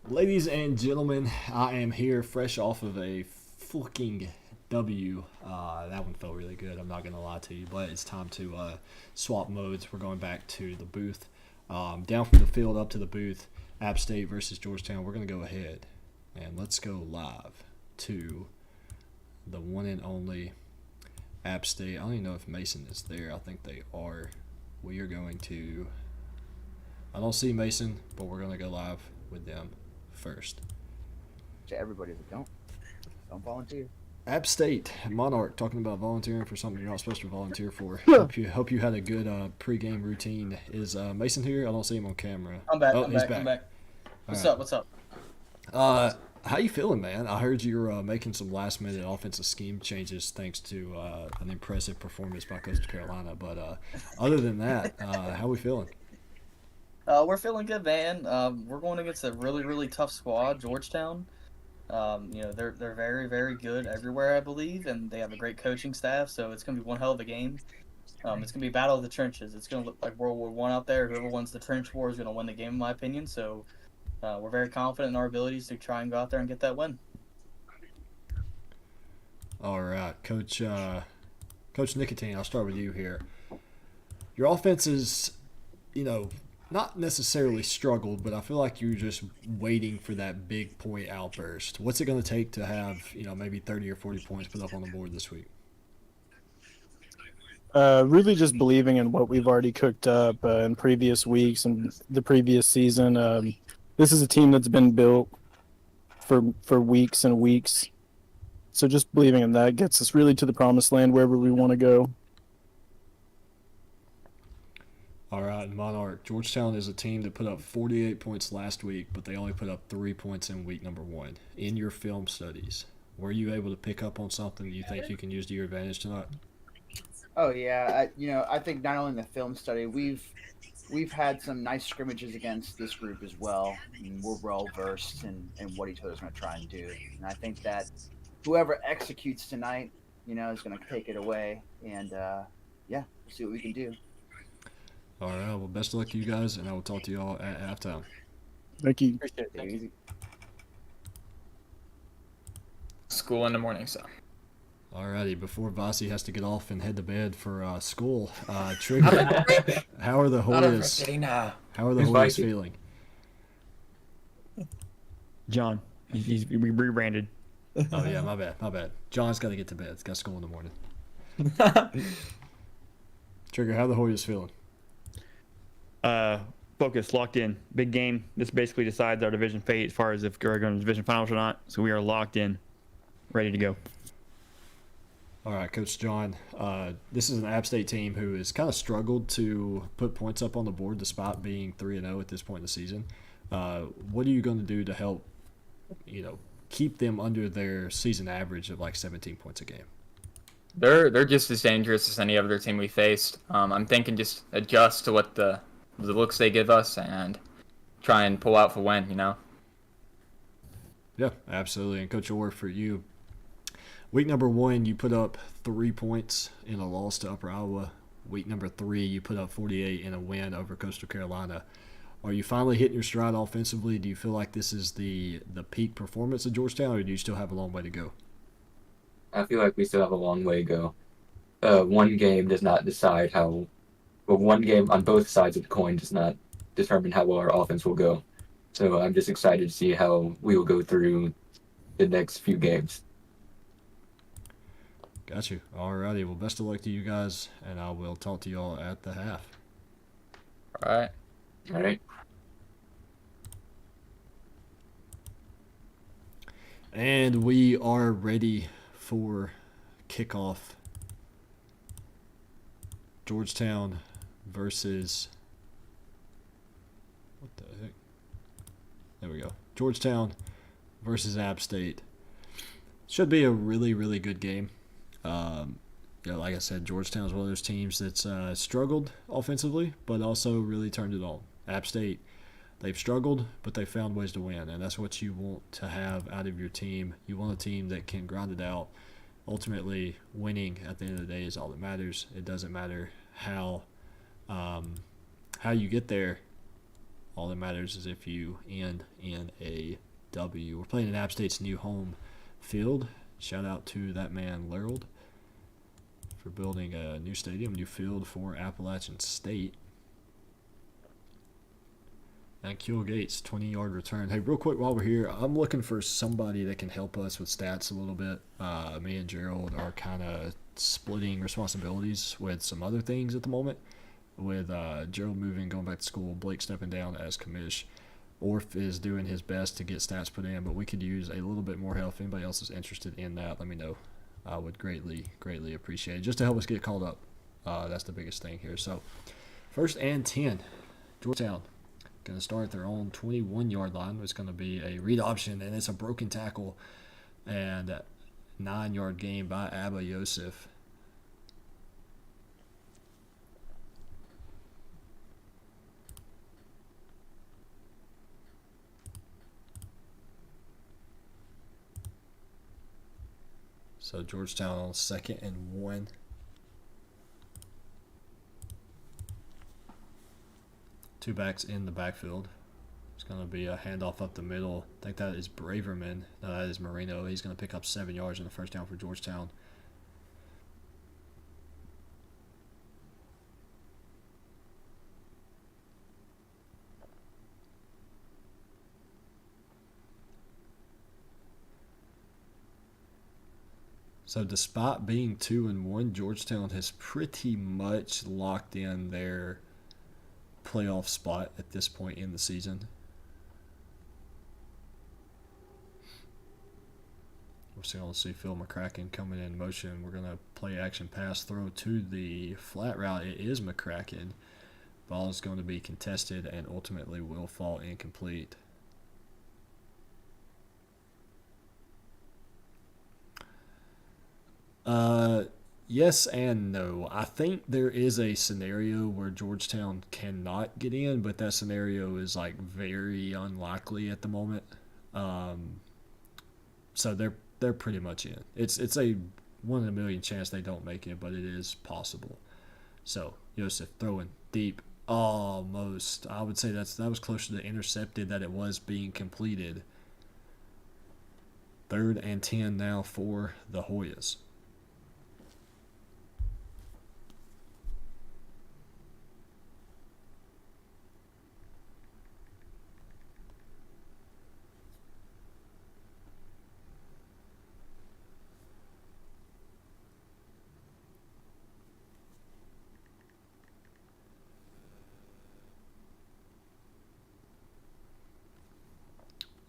Ladies and gentlemen, I am here fresh off of a fucking W. That one felt really good, I'm not going to lie to you, but it's time to swap modes. We're going back to the booth. Down from the field up to the booth, App State versus Georgetown. We're going to go ahead and let's go live to the one and only App State. I don't even know if Mason is there. I think they are. We are going to. I don't see Mason, but we're going to go live with them first. To everybody that don't volunteer. App State Monarch talking about volunteering for something you're not supposed to volunteer for. Hope you had a good pregame routine. Is Mason here? I don't see him on camera. I'm back. Oh, I'm he's back. back. I'm back. What's right. up? What's up? How you feeling, man? I heard you're making some last-minute offensive scheme changes thanks to an impressive performance by Coastal Carolina. But other than that, how we feeling? We're feeling good, man. We're going against a really, really tough squad, Georgetown. They're very, very good everywhere, I believe, and they have a great coaching staff. So it's gonna be one hell of a game. It's gonna be battle of the trenches. It's gonna look like World War One out there. Whoever wins the trench war is gonna win the game, in my opinion. So we're very confident in our abilities to try and go out there and get that win. All right, Coach Nicotine. I'll start with you here. Your offense is, not necessarily struggled, but I feel like you're just waiting for that big point outburst. What's it going to take to have, maybe 30 or 40 points put up on the board this week? Really just believing in what we've already cooked up in previous weeks and the previous season. This is a team that's been built for weeks and weeks. So just believing in that gets us really to the promised land wherever we want to go. All right, Monarch. Georgetown is a team that put up 48 points last week, but they only put up 3 points in week number 1. In your film studies, were you able to pick up on something you think you can use to your advantage tonight? Oh yeah, I think not only in the film study, we've had some nice scrimmages against this group as well. I mean, we're well versed in what each other's going to try and do, and I think that whoever executes tonight, is going to take it away, and we'll see what we can do. All right, well, best of luck to you guys, and I will talk to you all at halftime. Thank you. Appreciate it. Thank you. School in the morning, so. Alrighty, before Vasi has to get off and head to bed for school, Trigger, how are the Hoyas? How are the Hoyas feeling? John, we rebranded. Oh yeah, my bad. John's got to get to bed. He's got school in the morning. Trigger, how are the Hoyas feeling? Focus, locked in. Big game. This basically decides our division fate as far as if we're going to division finals or not. So we are locked in, ready to go. All right, Coach John. This is an App State team who has kind of struggled to put points up on the board despite being 3-0 at this point in the season. What are you going to do to help, keep them under their season average of like 17 points a game? They're just as dangerous as any other team we faced. I'm thinking just adjust to what the looks they give us and try and pull out for win, Yeah, absolutely. And Coach Orr, for you, week number 1, you put up 3 points in a loss to Upper Iowa. Week number 3, you put up 48 in a win over Coastal Carolina. Are you finally hitting your stride offensively? Do you feel like this is the peak performance of Georgetown, or do you still have a long way to go? I feel like we still have a long way to go. One game does not decide how. Well, one game on both sides of the coin does not determine how well our offense will go. So I'm just excited to see how we will go through the next few games. Got you. All righty. Well, best of luck to you guys, and I will talk to you all at the half. All right. All right. And we are ready for kickoff. Georgetown versus, what the heck? There we go. Georgetown versus App State. Should be a really, really good game. Like I said, Georgetown is one of those teams that's struggled offensively, but also really turned it on. App State, they've struggled, but they found ways to win, and that's what you want to have out of your team. You want a team that can grind it out. Ultimately, winning at the end of the day is all that matters. It doesn't matter how you get there. All that matters is if you end in a W. We're playing at App State's new home field. Shout out to that man, Larold, for building a new stadium, new field for Appalachian State. And Kill Gates, 20-yard return. Hey, real quick while we're here, I'm looking for somebody that can help us with stats a little bit. Me and Gerald are kind of splitting responsibilities with some other things at the moment. With Gerald moving, going back to school, Blake stepping down as commish. Orf is doing his best to get stats put in, but we could use a little bit more help. If anybody else is interested in that, let me know. I would greatly appreciate it, just to help us get called up. That's the biggest thing here. So, 1st and 10, Georgetown. Going to start at their own 21-yard line. It's going to be a read option, and it's a broken tackle and 9-yard gain by Abba Yosef. So Georgetown on 2nd and 1. Two backs in the backfield. It's going to be a handoff up the middle. I think that is Braverman. No, that is Marino. He's going to pick up 7 yards in the first down for Georgetown. So despite being 2-1, Georgetown has pretty much locked in their playoff spot at this point in the season. We're still going to see Phil McCracken coming in motion. We're going to play action pass throw to the flat route. It is McCracken. Ball is going to be contested and ultimately will fall incomplete. Yes and no. I think there is a scenario where Georgetown cannot get in, but that scenario is like very unlikely at the moment. So they're pretty much in. It's a 1 in a million chance they don't make it, but it is possible. So Yosef throwing deep, almost. I would say that was closer to intercepted than it was being completed. 3rd and 10 now for the Hoyas.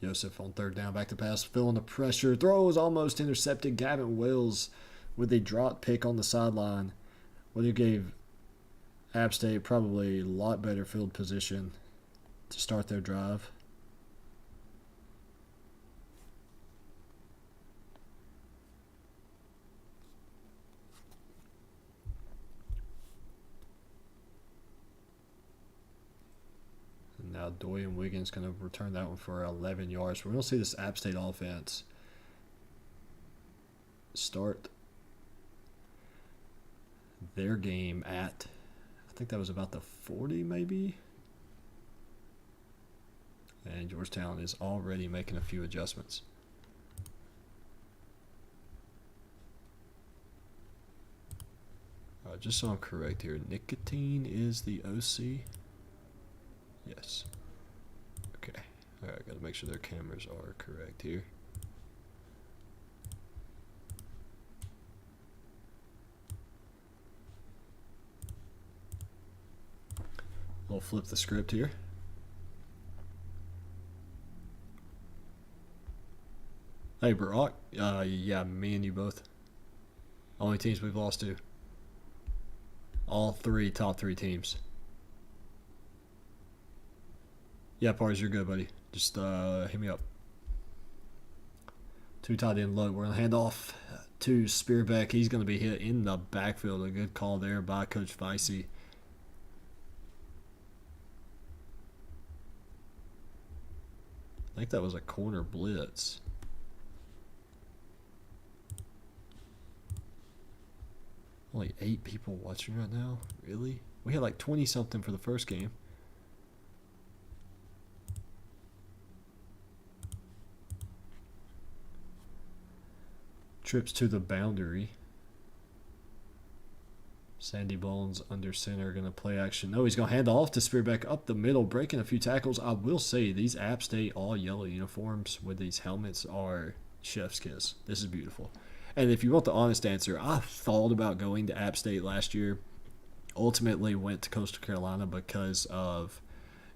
Yosef on 3rd down, back to pass, feeling the pressure. Throw is almost intercepted. Gavin Wells with a drop pick on the sideline. Well, he gave App State probably a lot better field position to start their drive. Now Doyen Wiggins going to return that one for 11 yards. We're going to see this App State offense start their game at, I think that was about the 40 maybe. And Georgetown is already making a few adjustments. Just so I'm correct here, Nicotine is the OC. Yes. Okay. Alright, gotta make sure their cameras are correct here. We'll flip the script here. Hey, Barack. Yeah, me and you both. Only teams we've lost to. All three, top 3 teams. Yeah, Pars, you're good, buddy. Just hit me up. 2 tight end low. We're going to hand off to Spearbeck. He's going to be hit in the backfield. A good call there by Coach Vicey. I think that was a corner blitz. Only 8 people watching right now? Really? We had like 20-something for the first game. Trips to the boundary. Sandy Bones under center, going to play action. No, he's going to hand off to Spearback up the middle, breaking a few tackles. I will say these App State all yellow uniforms with these helmets are chef's kiss. This is beautiful. And if you want the honest answer, I thought about going to App State last year. Ultimately went to Coastal Carolina because of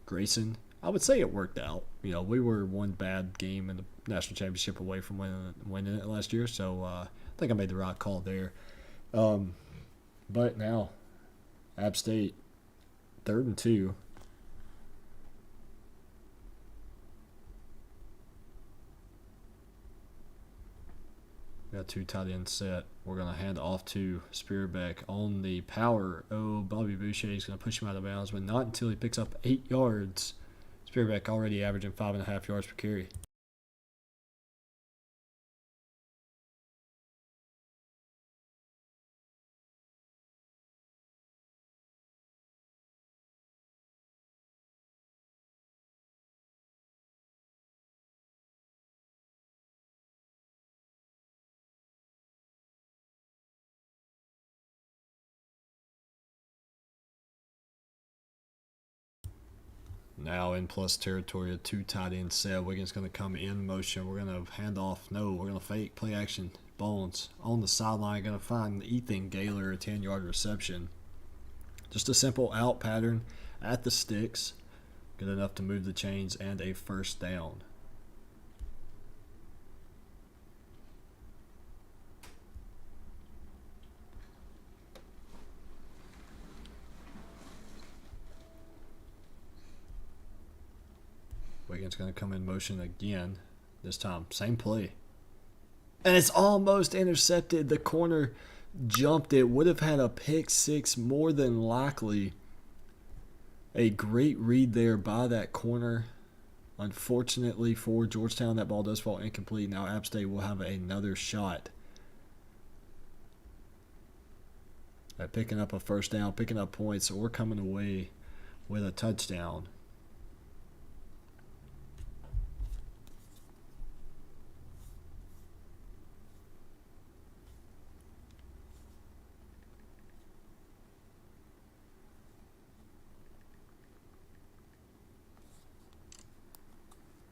Grayson. I would say it worked out. You know, we were one bad game in the national championship away from winning it last year, so I think I made the right call there. But now, App State, 3rd and 2. Got 2 tight ends set. We're going to hand off to Spearback on the power. Oh, Bobby Boucher is going to push him out of bounds, but not until he picks up 8 yards. Spearback already averaging 5.5 yards per carry. Now in plus territory, a 2 tight end set. Wiggins going to come in motion. We're going to hand off. No, we're going to fake. Play action. Bones on the sideline. Going to find Ethan Gaylor, a 10-yard reception. Just a simple out pattern at the sticks. Good enough to move the chains and a first down. Wiggins going to come in motion again. This time, same play. And it's almost intercepted. The corner jumped it. Would have had a pick six more than likely. A great read there by that corner. Unfortunately for Georgetown, that ball does fall incomplete. Now App State will have another shot at picking up a first down, picking up points, or coming away with a touchdown.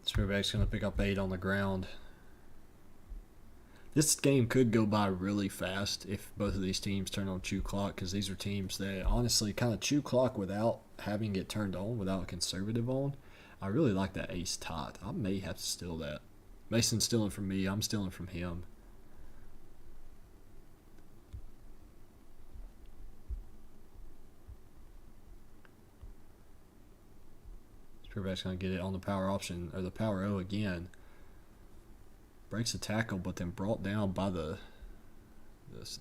Spearback's going to pick up 8 on the ground. This game could go by really fast if both of these teams turn on chew clock, because these are teams that honestly kind of chew clock without having it turned on, without a conservative on. I really like that ace tot. I may have to steal that. Mason's stealing from me. I'm stealing from him. Spearback's going to get it on the power option, or the power O again. Breaks the tackle, but then brought down by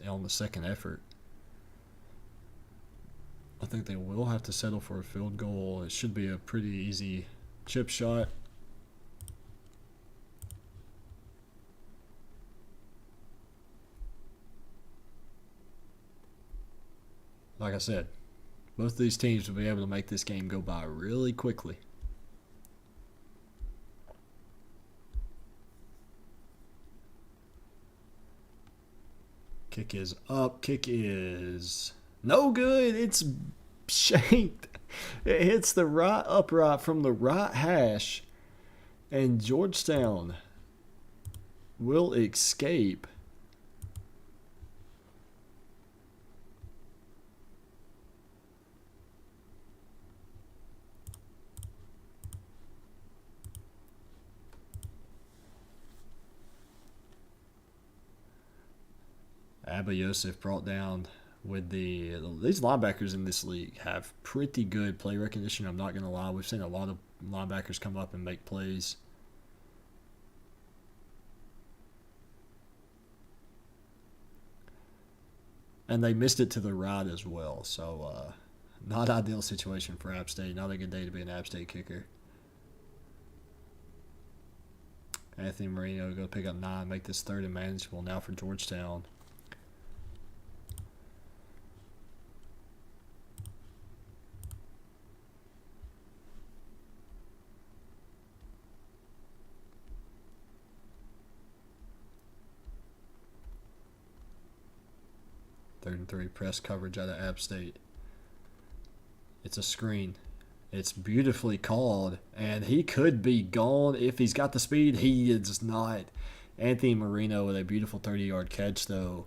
on the second effort. I think they will have to settle for a field goal. It should be a pretty easy chip shot. Like I said, both of these teams will be able to make this game go by really quickly. Kick is up. Kick is no good. It's shanked. It hits the right upright from the right hash. And Georgetown will escape. Abba Yosef brought down with these linebackers in this league have pretty good play recognition. I'm not going to lie. We've seen a lot of linebackers come up and make plays. And they missed it to the right as well. So not ideal situation for App State. Not a good day to be an App State kicker. Anthony Marino going to pick up 9, make this 3rd and manageable now for Georgetown. 3rd and 3 press coverage out of App State. It's a screen. It's beautifully called, and he could be gone if he's got the speed. He is not. Anthony Marino with a beautiful 30-yard catch, though.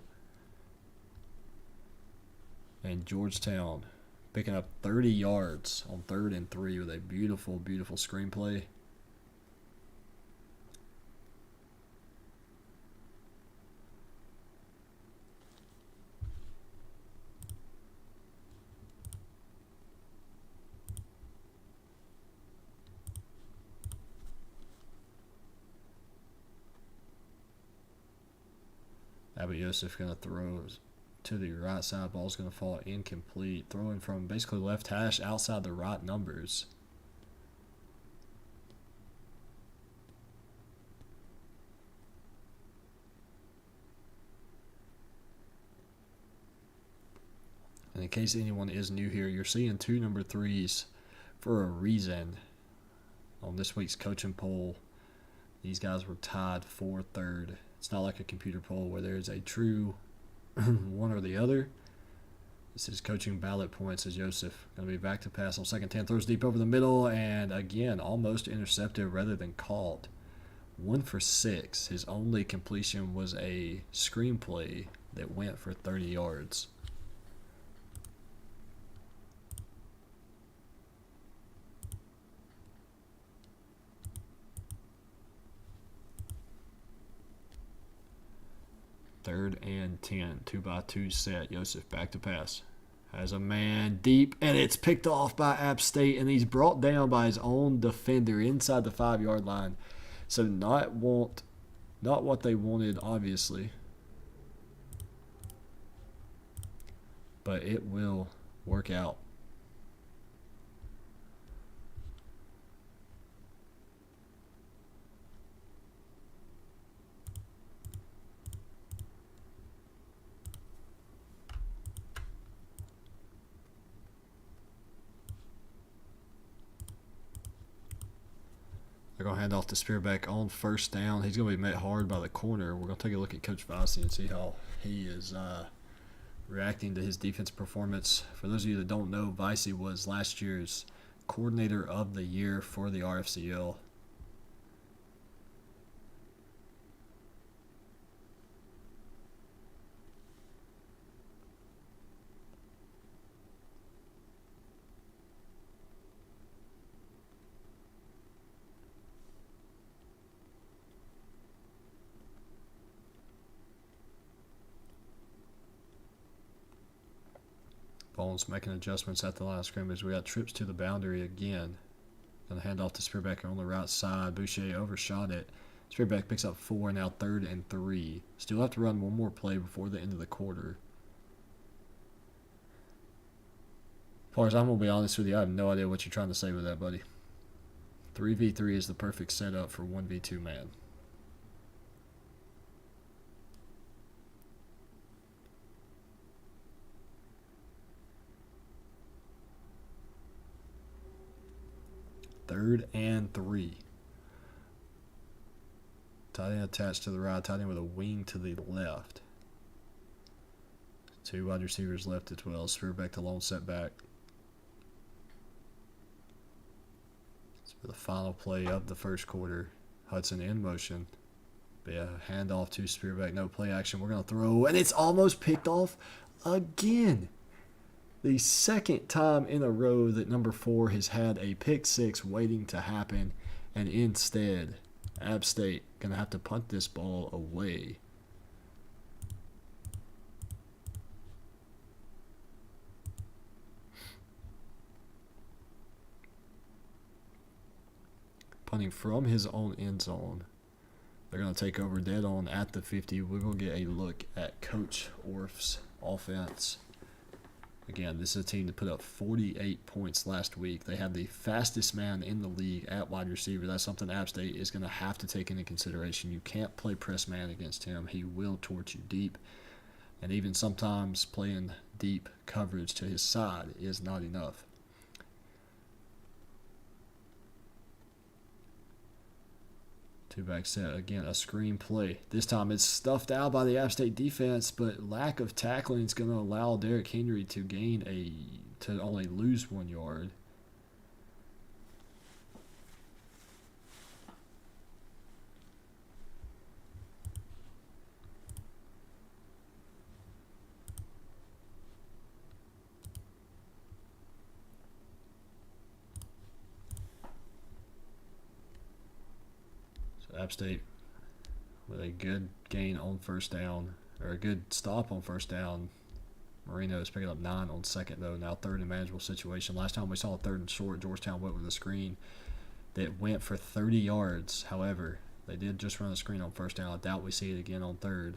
And Georgetown picking up 30 yards on 3rd and 3 with a beautiful, beautiful screenplay. Abbott Yosef going to throw to the right side. Ball's going to fall incomplete. Throwing from basically left hash outside the right numbers. And in case anyone is new here, you're seeing 2 number 3s for a reason. On this week's coaching poll, these guys were tied for 3rd. It's not like a computer poll where there's a true one or the other. This is coaching ballot points as Joseph going to be back to pass on 2nd 10, throws deep over the middle, and again, almost intercepted rather than caught. 1 for 6. His only completion was a screenplay that went for 30 yards. Third and 10, 2x2 set. Joseph back to pass. Has a man deep, and it's picked off by App State, and he's brought down by his own defender inside the 5-yard line. So not what they wanted, obviously. But it will work out. They're going to hand off to Spearback on 1st down. He's going to be met hard by the corner. We're going to take a look at Coach Vossi and see how he is reacting to his defense performance. For those of you that don't know, Vossi was last year's Coordinator of the Year for the RFCL. Bones making adjustments at the line of scrimmage. We got trips to the boundary again. Going to hand off to Spearback on the right side. Boucher overshot it. Spearback picks up 4, now 3rd and 3. Still have to run one more play before the end of the quarter. As far as I'm going to be honest with you, I have no idea what you're trying to say with that, buddy. 3v3 is the perfect setup for 1v2 man. Third and 3. Tight end attached to the right. Tight end with a wing to the left. 2 wide receivers left as well. Spearback to lone setback. For the final play of the first quarter. Hudson in motion. Yeah, handoff to Spearback. No play action. We're going to throw. And it's almost picked off again. The second time in a row that number 4 has had a pick 6 waiting to happen, and instead, App State going to have to punt this ball away. Punting from his own end zone. They're going to take over dead on at the 50. We're going to get a look at Coach Orff's offense. Again, this is a team that put up 48 points last week. They have the fastest man in the league at wide receiver. That's something App State is going to have to take into consideration. You can't play press man against him. He will torch you deep. And even sometimes playing deep coverage to his side is not enough. Two-back set. Again, a screen play. This time it's stuffed out by the App State defense, but lack of tackling is going to allow Derrick Henry to to only lose 1 yard. App State with a good gain on first down, or a good stop on first down. Marino is picking up 9 on second, though. Now third in manageable situation. Last time we saw a third and short, Georgetown went with a screen that went for 30 yards. However, they did just run a screen on first down. I doubt we see it again on third.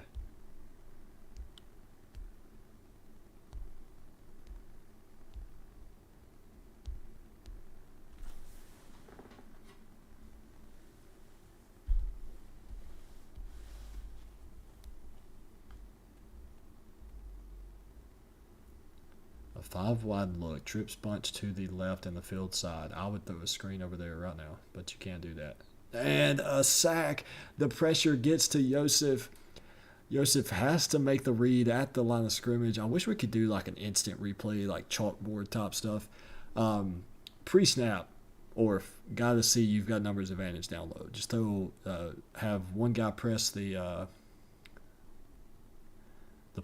A 5-wide look. Trips bunch to the left and the field side. I would throw a screen over there right now, but you can't do that. And a sack. The pressure gets to Yosef. Yosef has to make the read at the line of scrimmage. I wish we could do like an instant replay, like chalkboard top stuff. Pre-snap, or got to see you've got numbers advantage down low. Just have one guy press the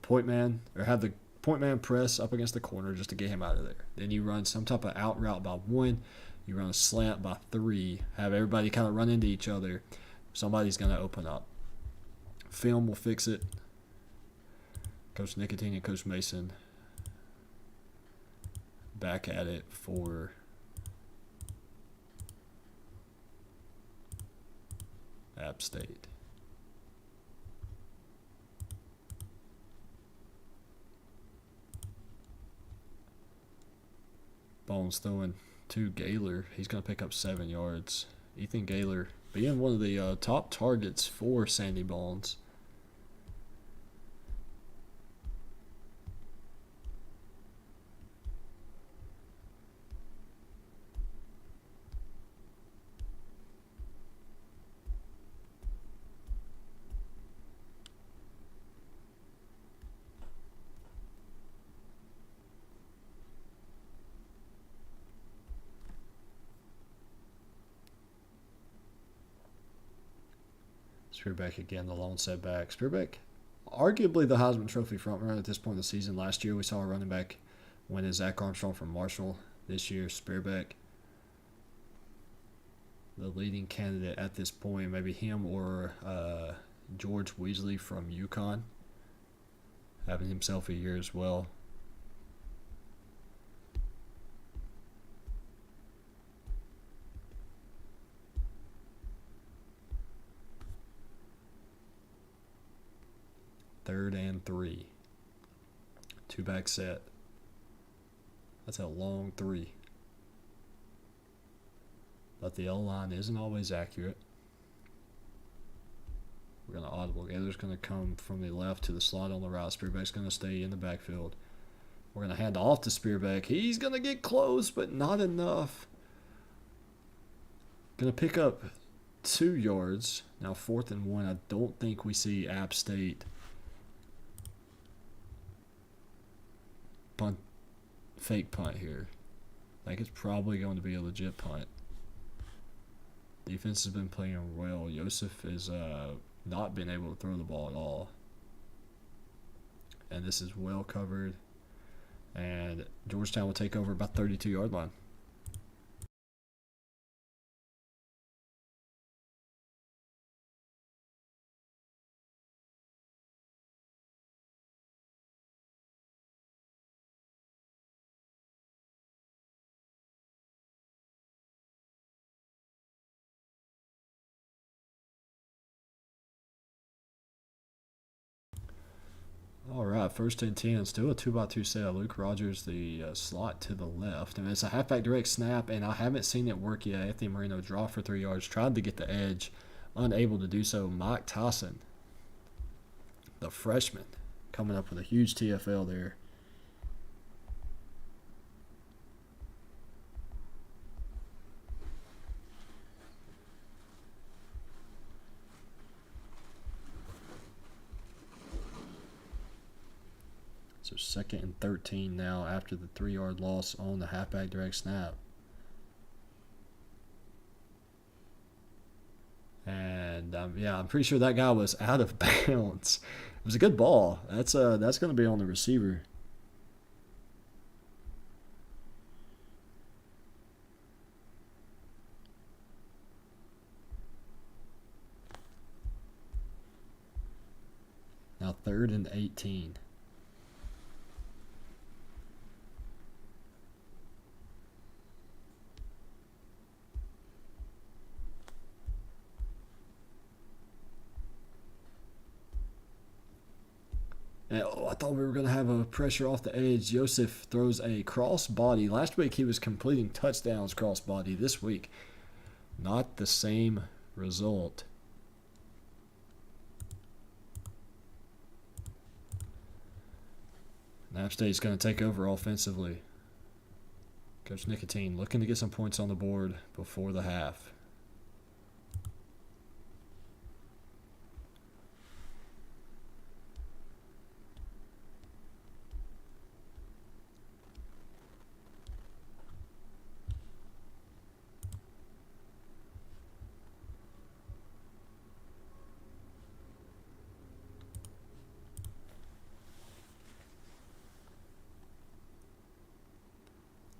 point man, or have the point man press up against the corner just to get him out of there. Then you run some type of out route by 1. You run a slant by 3. Have everybody kind of run into each other. Somebody's going to open up. Film will fix it. Coach Nicotine and Coach Mason back at it for App State. Bones throwing to Gaylor. He's going to pick up 7 yards. Ethan Gaylor being one of the top targets for Sandy Bones. Spearback again, the lone setback. Spearback, arguably the Heisman Trophy frontrunner at this point in the season. Last year we saw a running back win as Zach Armstrong from Marshall. This year, Spearback, the leading candidate at this point. Maybe him or George Weasley from UConn, having himself a year as well. Third and 3. Two-back set. That's a long 3. But the O-line isn't always accurate. We're going to audible. Gaylor's going to come from the left to the slot on the right. Spearback's going to stay in the backfield. We're going to hand off to Spearback. He's going to get close, but not enough. Going to pick up 2 yards. Now 4th and 1. I don't think we see App State fake punt here. I think it's probably going to be a legit punt. Defense has been playing well. Yosef has not been able to throw the ball at all. And this is well covered. And Georgetown will take over about 32-yard line. All right, 1st and 10. Still a 2x2 set. Luke Rogers, the slot to the left. And it's a halfback direct snap, and I haven't seen it work yet. Anthony Marino dropped for 3 yards, tried to get the edge, unable to do so. Mike Tyson, the freshman, coming up with a huge TFL there. So 2nd and 13 now after the 3-yard loss on the halfback direct snap. And I'm pretty sure that guy was out of bounds. It was a good ball. That's going to be on the receiver. Now 3rd and 18. I thought we were going to have a pressure off the edge. Joseph throws a cross body. Last week he was completing touchdowns cross body. This week, not the same result. App State's going to take over offensively. Coach Nicotine looking to get some points on the board before the half.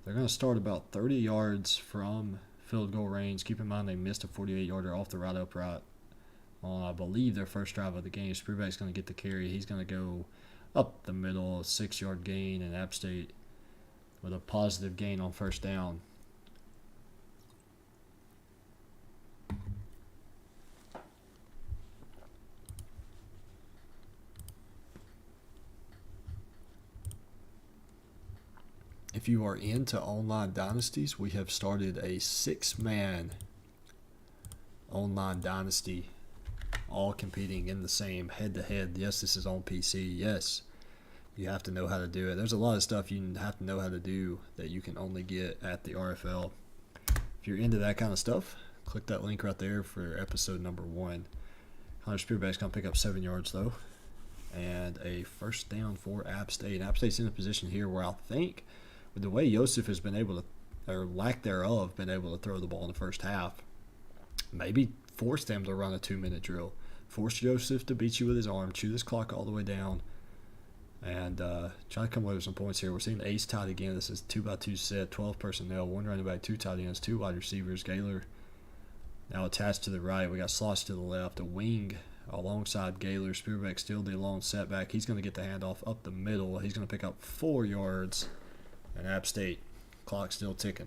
They're going to start about 30 yards from field goal range. Keep in mind they missed a 48-yarder off the right upright on, I believe, their first drive of the game. Spearback's going to get the carry. He's going to go up the middle, a 6-yard gain, and App State with a positive gain on first down. If you are into online dynasties, we have started a 6-man online dynasty, all competing in the same head-to-head. Yes, this is on PC. Yes, you have to know how to do it. There's a lot of stuff you have to know how to do that you can only get at the RFL. If you're into that kind of stuff, click that link right there for episode number 1. Hunter Spearback's going to pick up 7 yards, though, and a first down for App State. App State's in a position here where I think, with the way Joseph has been able to, or lack thereof, been able to throw the ball in the first half, maybe force them to run a 2-minute drill. Force Joseph to beat you with his arm, chew this clock all the way down, and try to come away with some points here. We're seeing ace tight again. This is 2x2 set, 12 personnel, 1 running back, 2 tight ends, 2 wide receivers. Gaylor now attached to the right. We got Slosh to the left, a wing alongside Gaylor. Spearback still the long setback. He's going to get the handoff up the middle. He's going to pick up 4 yards. And App State, clock still ticking.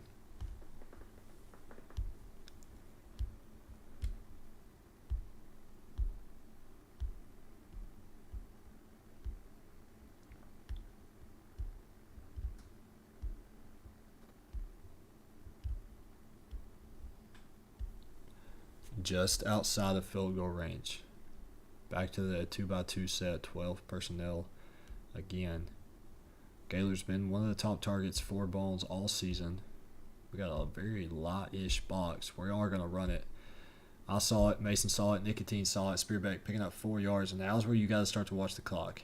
Just outside of field goal range. Back to the 2x2 set, 12 personnel again. Gaylor's been one of the top targets for Bones all season. We got a very light-ish box. We are going to run it. I saw it. Mason saw it. Nicotine saw it. Spearback picking up 4 yards. And now's where you got to start to watch the clock.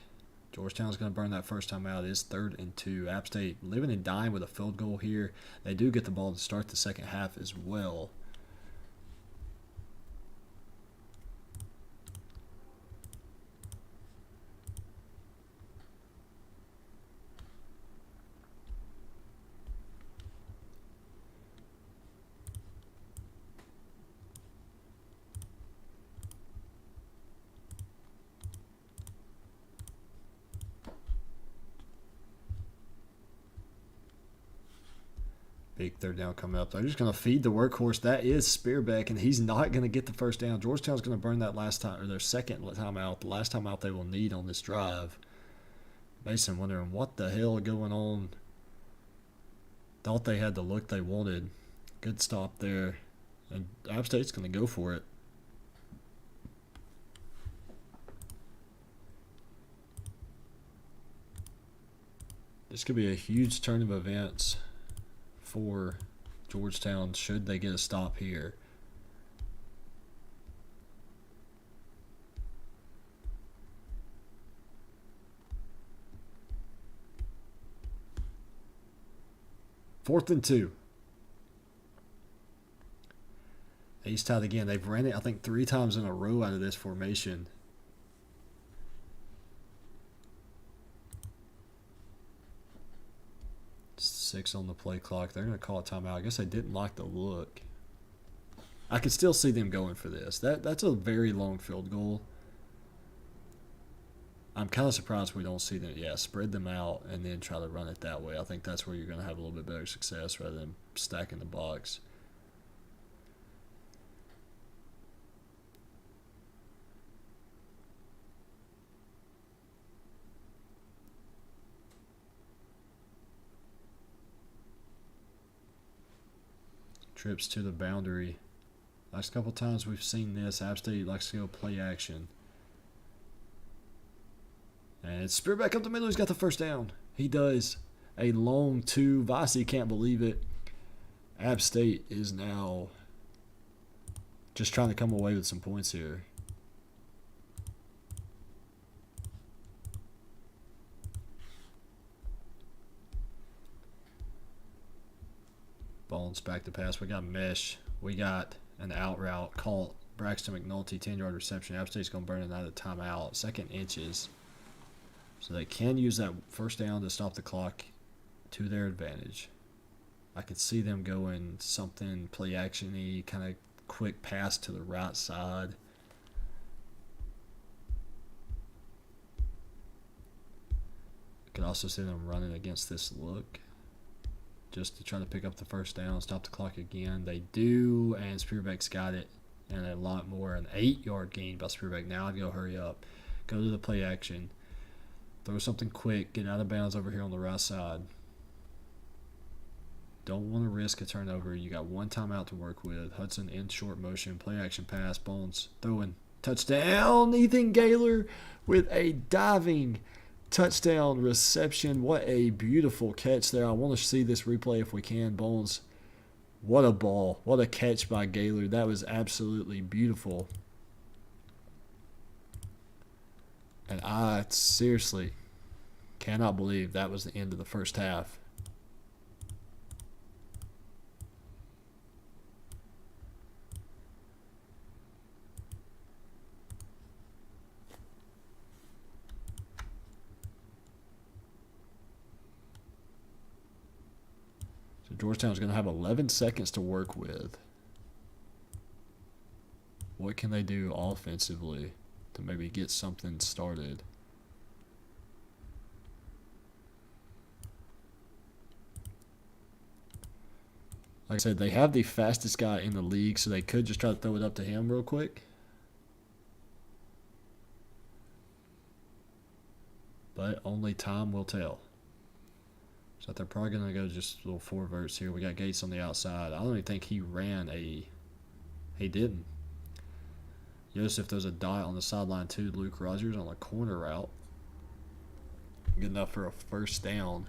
Georgetown's going to burn that first time out. It is 3rd and 2. App State living and dying with a field goal here. They do get the ball to start the second half as well. Big 3rd down coming up. They're just going to feed the workhorse. That is Spearback, and he's not going to get the first down. Georgetown's going to burn that last time, or their second time out, the last time out they will need on this drive. Mason wondering what the hell going on. Thought they had the look they wanted. Good stop there. And App State's going to go for it. This could be a huge turn of events for Georgetown should they get a stop here. 4th and 2. Ace tied again. They've ran it, I think, 3 times in a row out of this formation. Six on the play clock. They're going to call a timeout. I guess they didn't like the look. I could still see them going for this. That's a very long field goal. I'm kind of surprised we don't see them. Yeah, spread them out and then try to run it that way. I think that's where you're going to have a little bit better success rather than stacking the box. Trips to the boundary. Last couple times we've seen this, App State likes to go play action. And Spear back up the middle. He's got the first down. He does. A long 2. Vasi can't believe it. App State is now just trying to come away with some points here. Bones back to pass. We got mesh. We got an out route called Braxton McNulty, 10-yard reception. App State's going to burn another timeout. 2nd inches. So they can use that first down to stop the clock to their advantage. I could see them going something play action-y, kind of quick pass to the right side. Could also see them running against this look just to try to pick up the first down, stop the clock again. They do, and Spearback's got it, and a lot more. An 8-yard gain by Spearback. Now I'd go hurry up. Go to the play action. Throw something quick. Get out of bounds over here on the right side. Don't want to risk a turnover. You got 1 timeout to work with. Hudson in short motion. Play action pass. Bones throwing. Touchdown. Ethan Gaylor with a diving touchdown reception. What a beautiful catch there. I want to see this replay if we can. Bones. What a ball. What a catch by Gaylor. That was absolutely beautiful. And I seriously cannot believe that was the end of the first half. So Georgetown's going to have 11 seconds to work with. What can they do offensively to maybe get something started? Like I said, they have the fastest guy in the league, so they could just try to throw it up to him real quick. But only time will tell. So they're probably going to go just little 4 verts here. We got Gates on the outside. I don't even think he ran a... He didn't. Joseph throws a dot on the sideline to Luke Rogers on a corner route. Good enough for a first down.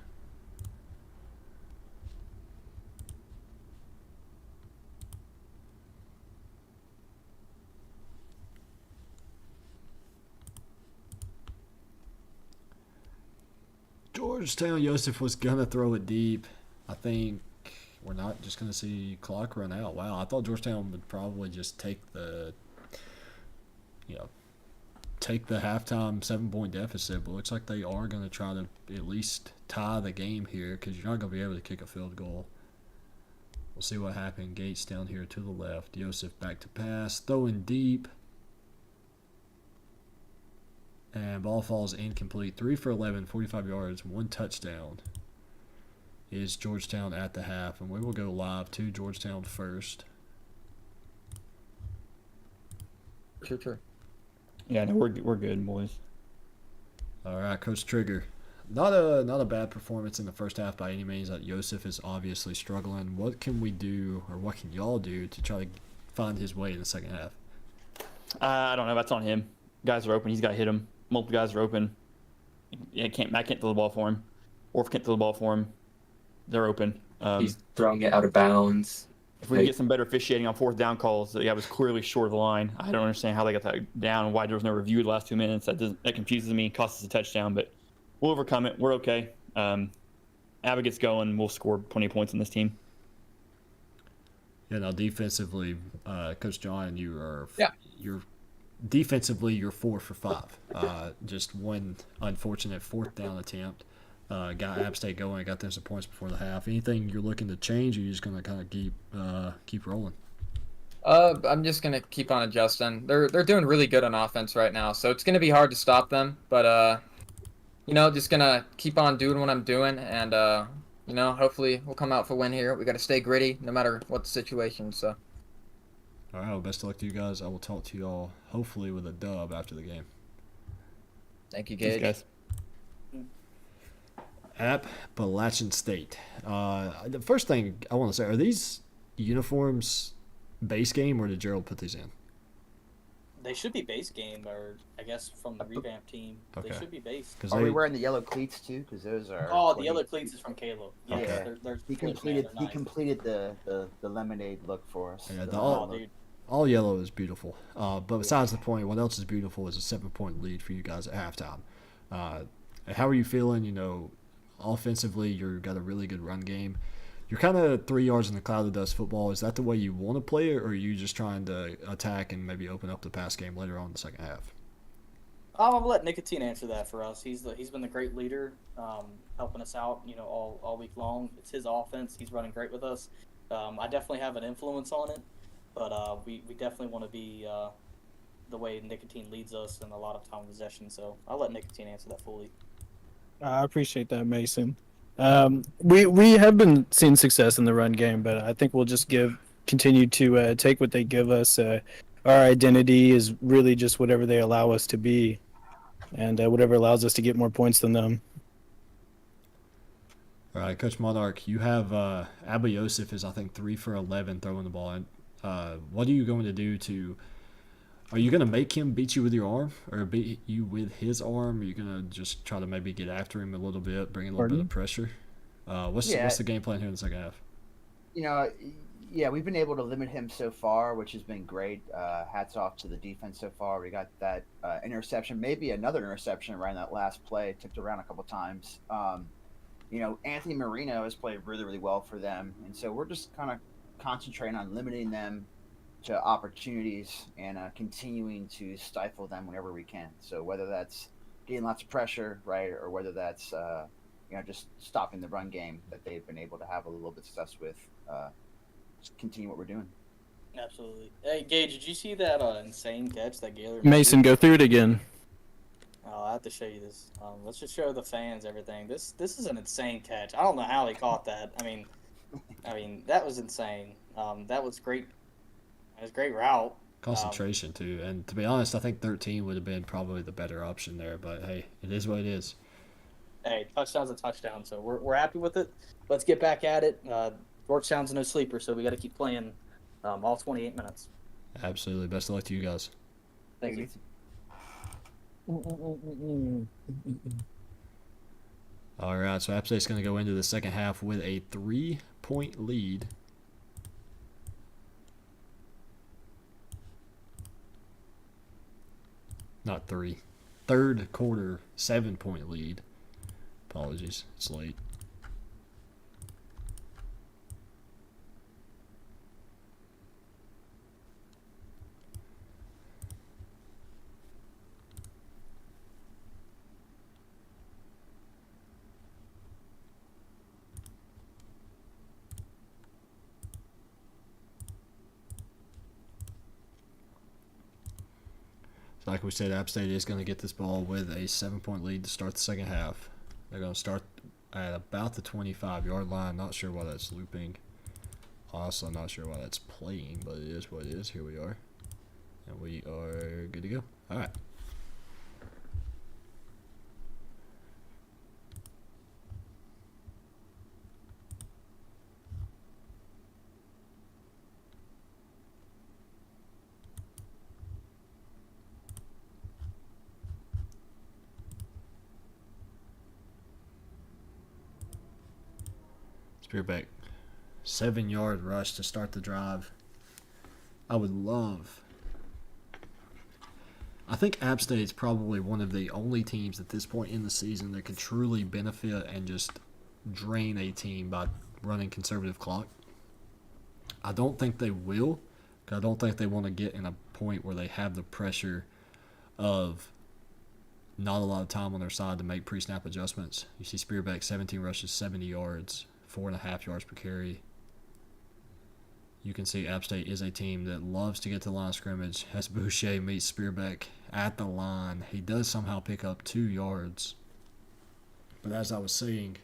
Georgetown, Joseph was going to throw it deep. I think we're not just going to see clock run out. Wow, I thought Georgetown would probably just take the halftime 7-point deficit, but looks like they are going to try to at least tie the game here because you're not going to be able to kick a field goal. We'll see what happens. Gates down here to the left. Joseph back to pass. Throwing deep. And ball falls incomplete. 3 for 11, 45 yards, 1 touchdown. Is Georgetown at the half. And we will go live to Georgetown first. Sure. Yeah, no, we're good, boys. All right, Coach Trigger. Not a bad performance in the first half by any means. Joseph is obviously struggling. What can we do, or what can y'all do to try to find his way in the second half? I don't know. That's on him. Guys are open. He's got to hit them. Multiple guys are open. Matt can't throw the ball for him. Orf can't throw the ball for him. They're open. He's throwing it out of bounds. If we can get some better officiating on 4th down calls, that was clearly short of the line. I don't understand how they got that down and why there was no review the last 2 minutes. That confuses me. Costs us a touchdown, but we'll overcome it. We're okay. Abbott gets going, we'll score 20 points on this team. Yeah, now defensively, Coach John, you're you're 4 for 5. Just one unfortunate 4th down attempt. Got App State going, got them some points before the half. Anything you're looking to change, or you're just going to kind of keep rolling? I'm just gonna keep on adjusting. They're doing really good on offense right now, so it's gonna be hard to stop them. But just gonna keep on doing what I'm doing, and hopefully we'll come out for a win here. We got to stay gritty no matter what the situation. So. All right, well, best of luck to you guys. I will talk to you all hopefully with a dub after the game. Thank you, Gage. Thanks, guys. Appalachian State. The first thing I want to say, are these uniforms base game, or did Gerald put these in? They should be base game, or I guess from the revamp team. Okay. They should be base. Are we wearing the yellow cleats too? Because those are. Oh, the yellow cleats is from Caleb. Yeah, Okay. they're He completed. He completed the lemonade look for us. Yeah, dude. all yellow is beautiful. But besides the point, what else is beautiful is a 7-point lead for you guys at halftime. How are you feeling? Offensively, you've got a really good run game. You're kind of 3 yards in the cloud of dust football. Is that the way you want to play it, or are you just trying to attack and maybe open up the pass game later on in the second half? I'm gonna let Nicotine answer that for us. He's been the great leader, helping us out, all week long. It's his offense. He's running great with us. I definitely have an influence on it, but we definitely want to be the way Nicotine leads us in a lot of time possession. So I'll let Nicotine answer that fully. I appreciate that, Mason. We have been seeing success in the run game, but I think we'll just continue to take what they give us. Our identity is really just whatever they allow us to be, and whatever allows us to get more points than them. All right, Coach Monarch, you have Abba Yosef is, I think, 3 for 11 throwing the ball. What are you going to do are you going to make him beat you with your arm, or beat you with his arm? Are you going to just try to maybe get after him a little bit, bring a little bit of pressure? What's the game plan here in the second half? We've been able to limit him so far, which has been great. Hats off to the defense so far. We got that interception, maybe another interception around that last play, tipped around a couple times. Anthony Marino has played really, really well for them, and so we're just kind of concentrating on limiting them to opportunities and continuing to stifle them whenever we can. So whether that's getting lots of pressure, right, or whether that's just stopping the run game that they've been able to have a little bit of success with, just continue what we're doing. Absolutely. Hey, Gage, did you see that insane catch that Gaylor made? Mason, go through it again. I have to show you this. Let's just show the fans everything. This is an insane catch. I don't know how he caught that. I mean that was insane. That was great. It was a great route. Concentration, too. And to be honest, I think 13 would have been probably the better option there. But, hey, it is what it is. Hey, touchdown's a touchdown, so we're happy with it. Let's get back at it. Georgetown's no sleeper, so we got to keep playing all 28 minutes. Absolutely. Best of luck to you guys. Thank you. All right, so App State's going to go into the second half with a 3-point lead. Not 3. Third quarter, 7-point lead. Apologies, it's late. Like we said, App State is going to get this ball with a 7-point lead to start the second half. They're going to start at about the 25-yard line. Not sure why that's looping. Also, not sure why that's playing, but it is what it is. Here we are. And we are good to go. All right. Spearback, 7-yard rush to start the drive. I think App State is probably one of the only teams at this point in the season that could truly benefit and just drain a team by running conservative clock. I don't think they will. I don't think they want to get in a point where they have the pressure of not a lot of time on their side to make pre-snap adjustments. You see Spearbeck, 17 rushes, 70 yards, 4.5 yards per carry. You can see App State is a team that loves to get to the line of scrimmage. As Boucher meets Spearbeck at the line, he does somehow pick up 2 yards. But as I was saying,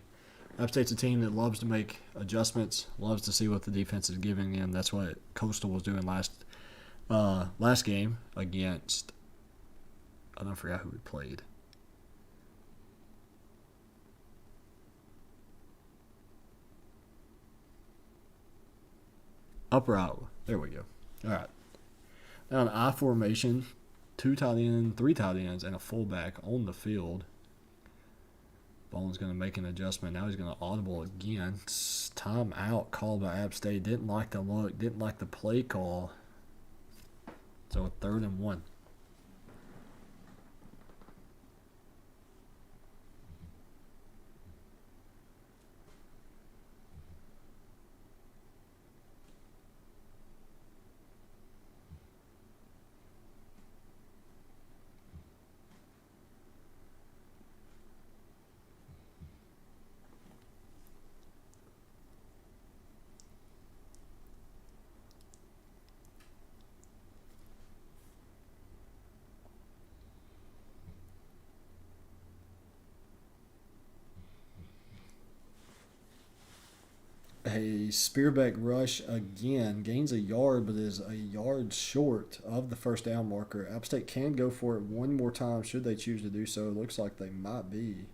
App State's a team that loves to make adjustments, loves to see what the defense is giving them. That's what Coastal was doing last game against, I don't forget who we played. Upper Iowa. There we go. All right. Now an I formation, 2 tight ends, 3 tight ends, and a fullback on the field. Bone's going to make an adjustment. Now he's going to audible again. Time out called by App State. Didn't like the look. Didn't like the play call. So a 3rd and 1. A Spearbeck rush again, gains a yard, but is a yard short of the first down marker. App State can go for it one more time should they choose to do so. It looks like they might be.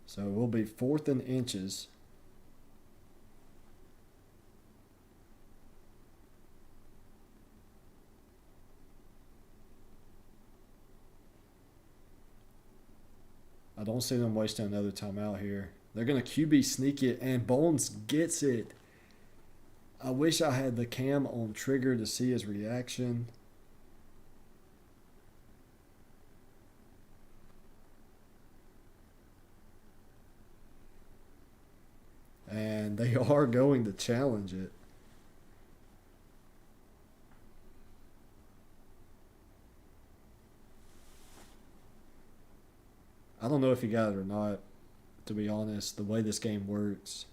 So it will be 4th and inches. I don't see them wasting another timeout here. They're going to QB sneak it, and Bones gets it. I wish I had the cam on trigger to see his reaction. And they are going to challenge it. I don't know if he got it or not, to be honest, the way this game works.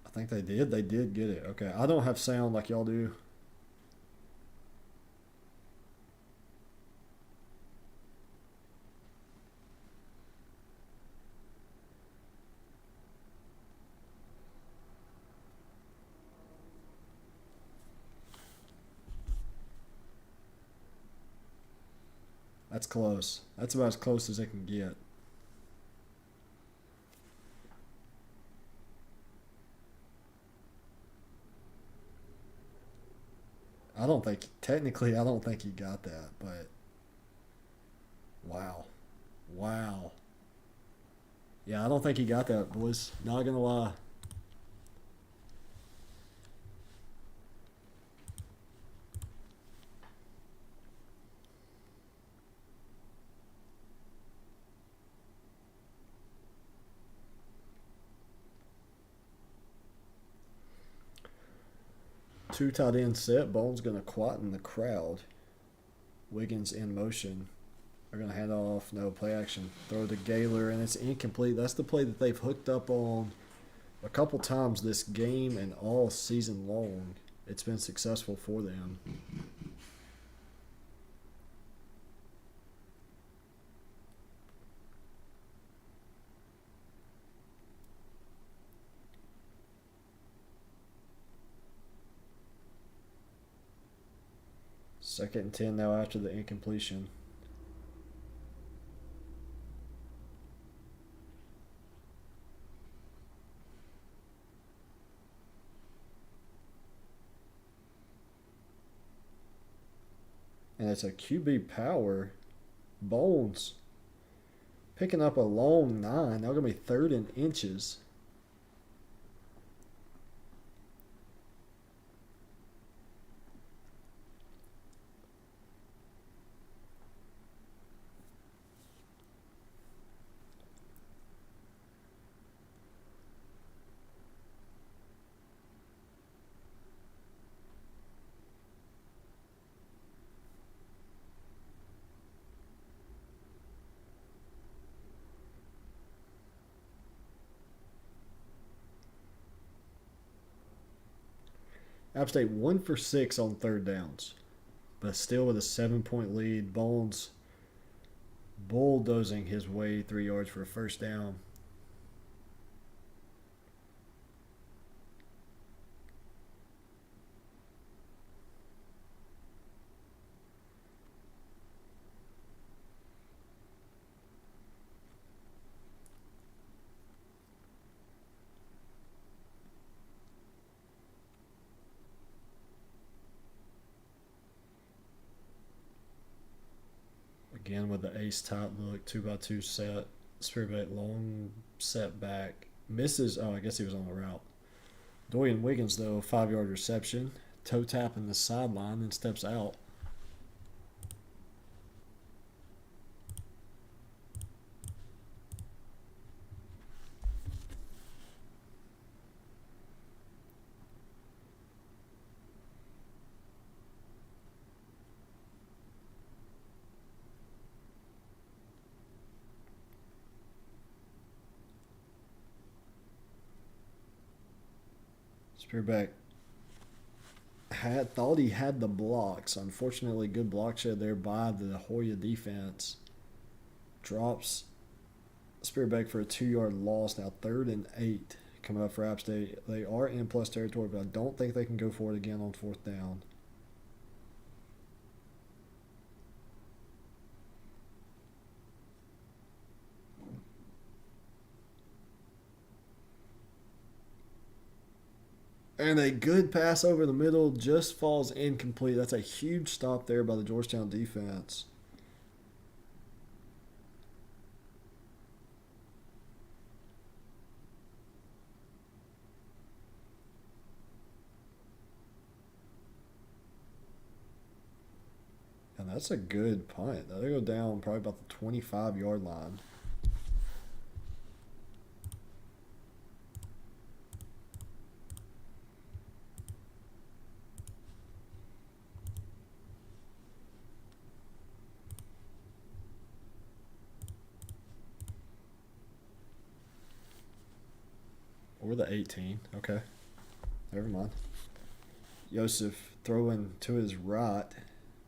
I think they did. They did get it. Okay, I don't have sound like y'all do. That's close. That's about as close as it can get. I don't think he got that, but wow. Wow. Yeah, I don't think he got that, boys. Not gonna lie. Two tight end set. Bones going to quieten the crowd. Wiggins in motion. They're going to hand off. No, play action. Throw to Gaylor, and it's incomplete. That's the play that they've hooked up on a couple times this game and all season long. It's been successful for them. Second and 10 now after the incompletion. it's a QB power. Bones picking up a long 9. They're going to be 3rd and inches. App State 1 for 6 on 3rd downs, but still with a 7-point lead. Bones bulldozing his way 3 yards for a first down. Again with the ace tight look, 2x2 set. Spearback long set back. Misses. Oh, I guess he was on the route. Dorian Wiggins, though, 5-yard reception. Toe tapping the sideline and steps out. Spearback thought he had the blocks. Unfortunately, good block shed there by the Hoya defense. Drops Spearback for a 2-yard loss. Now 3rd and 8 coming up for App State. They are in plus territory, but I don't think they can go for it again on 4th down. And a good pass over the middle just falls incomplete. That's a huge stop there by the Georgetown defense. And that's a good punt. They go down probably about the 25-yard line. Or the 18. Okay. Never mind. Joseph throwing to his right.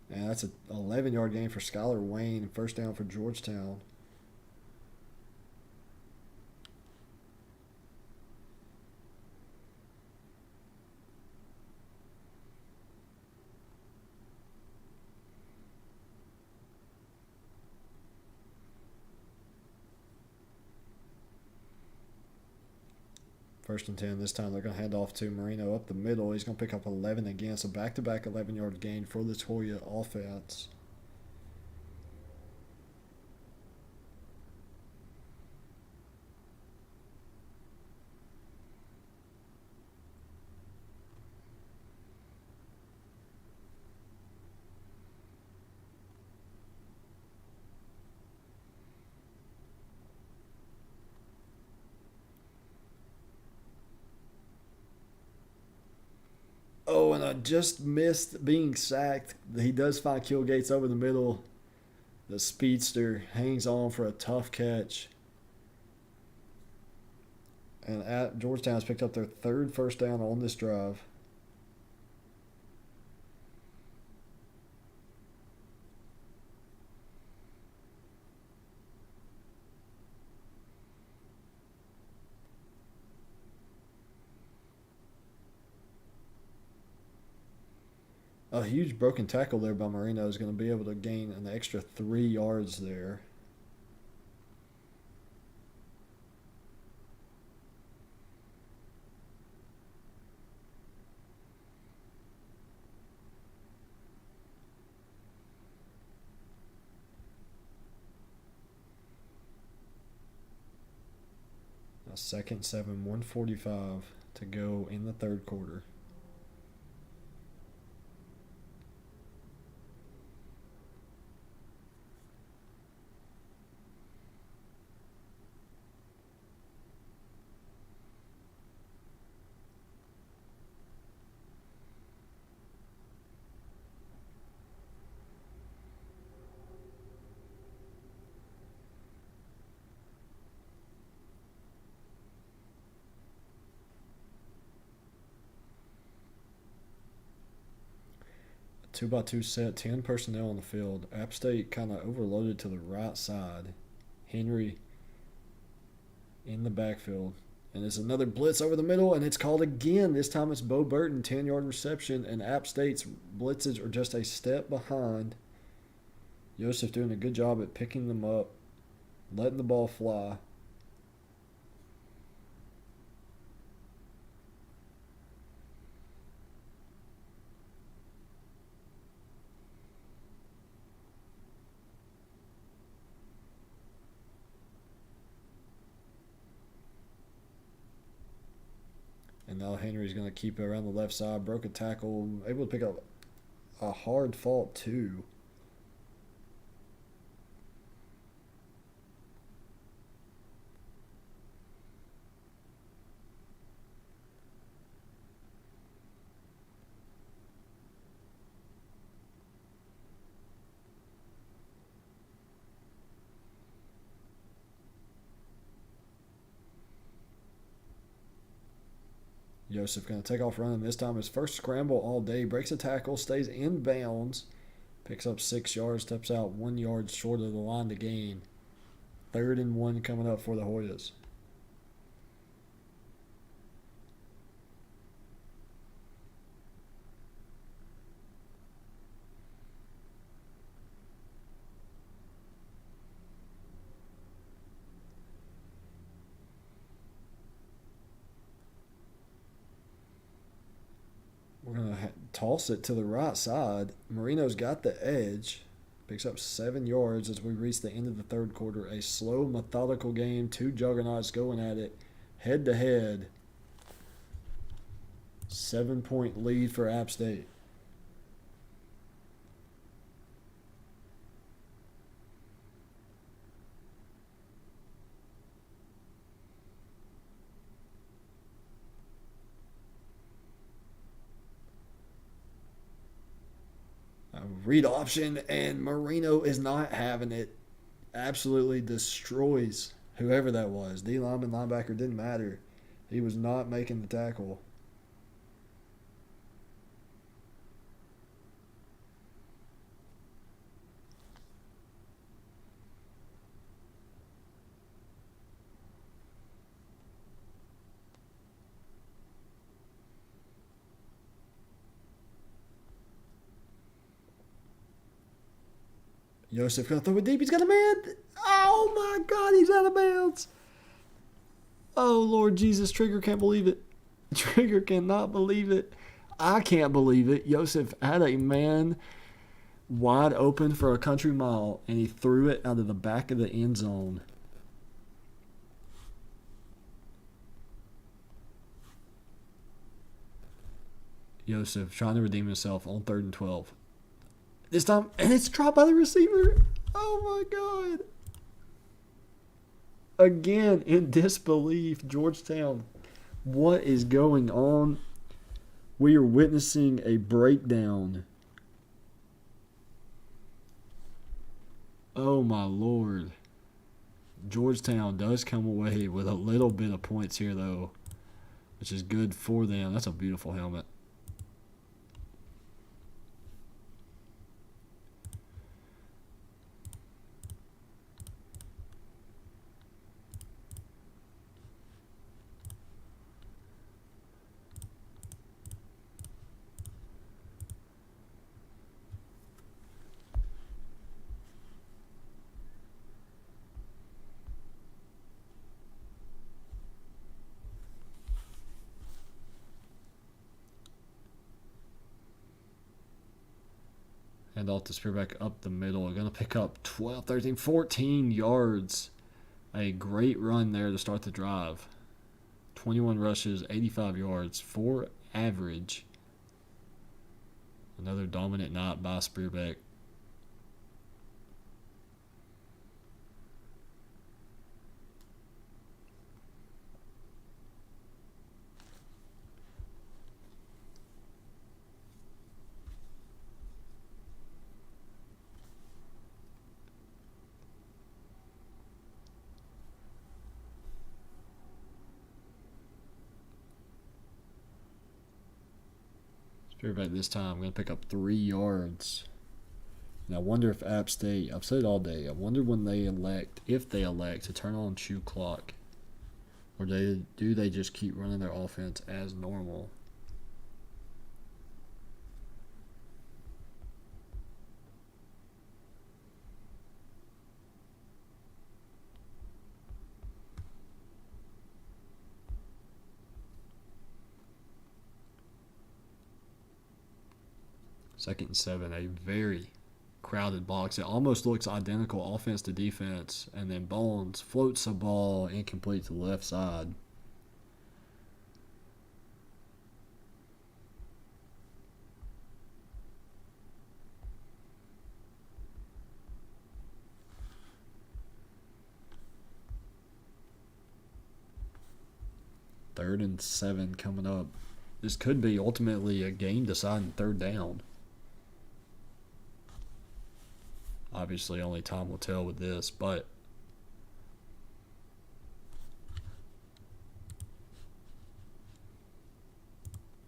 And that's an 11-yard gain for Skylar Wayne. First down for Georgetown. First and 10 this time. They're going to hand off to Marino up the middle. He's going to pick up 11 again. So back-to-back 11-yard gain for the Toya offense. Oh, and I just missed being sacked. He does find Kill Gates over the middle. The speedster hangs on for a tough catch. And Georgetown's picked up their 3rd first down on this drive. A huge broken tackle there by Marino is going to be able to gain an extra 3 yards there. Second 7, 1:45 to go in the third quarter. A 2x2 set, 10 personnel on the field. App State kind of overloaded to the right side. Henry in the backfield. And it's another blitz over the middle, and it's called again. This time it's Bo Burton, 10-yard reception, and App State's blitzes are just a step behind. Joseph doing a good job at picking them up, letting the ball fly. And now Henry's going to keep it around the left side. Broke a tackle. Able to pick up a hard fault, too. Joseph going to take off running this time. His first scramble all day. Breaks a tackle. Stays in bounds. Picks up 6 yards. Steps out 1 yard short of the line to gain. 3rd and 1 coming up for the Hoyas. We're going to toss it to the right side. Marino's got the edge. Picks up 7 yards as we reach the end of the third quarter. A slow, methodical game. 2 juggernauts going at it head to head. 7-point lead for App State. Read option, and Marino is not having it. Absolutely destroys whoever that was. D lineman, linebacker, didn't matter. He was not making the tackle. Joseph going to throw it deep. He's got a man. Oh, my God. He's out of bounds. Oh, Lord Jesus. Trigger can't believe it. Trigger cannot believe it. I can't believe it. Joseph had a man wide open for a country mile, and he threw it out of the back of the end zone. Joseph trying to redeem himself on 3rd and 12. This time, and it's dropped by the receiver. Oh, my God. Again, in disbelief, Georgetown. What is going on? We are witnessing a breakdown. Oh, my Lord. Georgetown does come away with a little bit of points here, though, which is good for them. That's a beautiful helmet. Hand off the spearback up the middle. Going to pick up 12, 13, 14 yards. A great run there to start the drive. 21 rushes, 85 yards, 4 average. Another dominant night by Spearbeck. Spearbeck this time going to pick up 3 yards. And I wonder if App State, I've said it all day, I wonder when they elect, if they elect to turn on shoe clock. Or do they just keep running their offense as normal? Second and 7, a very crowded box. It almost looks identical offense to defense. And then Bones floats a ball incomplete to the left side. Third and 7 coming up. This could be ultimately a game-deciding third down. Obviously, only time will tell with this, but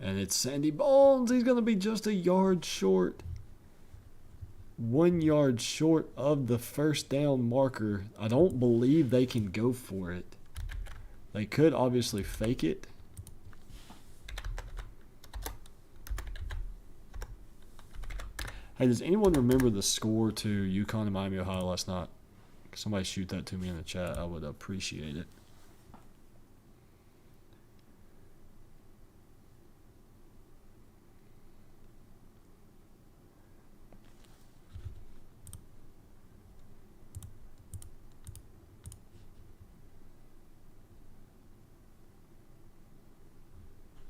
and it's Sandy Bones. He's going to be just a yard short. 1 yard short of the first down marker. I don't believe they can go for it. They could obviously fake it. Hey, does anyone remember the score to UConn and Miami, Ohio last night? Somebody shoot that to me in the chat. I would appreciate it.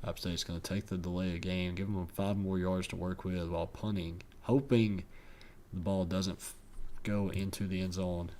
App State's going to take the delay of game, give them 5 more yards to work with while punting, hoping the ball doesn't go into the end zone.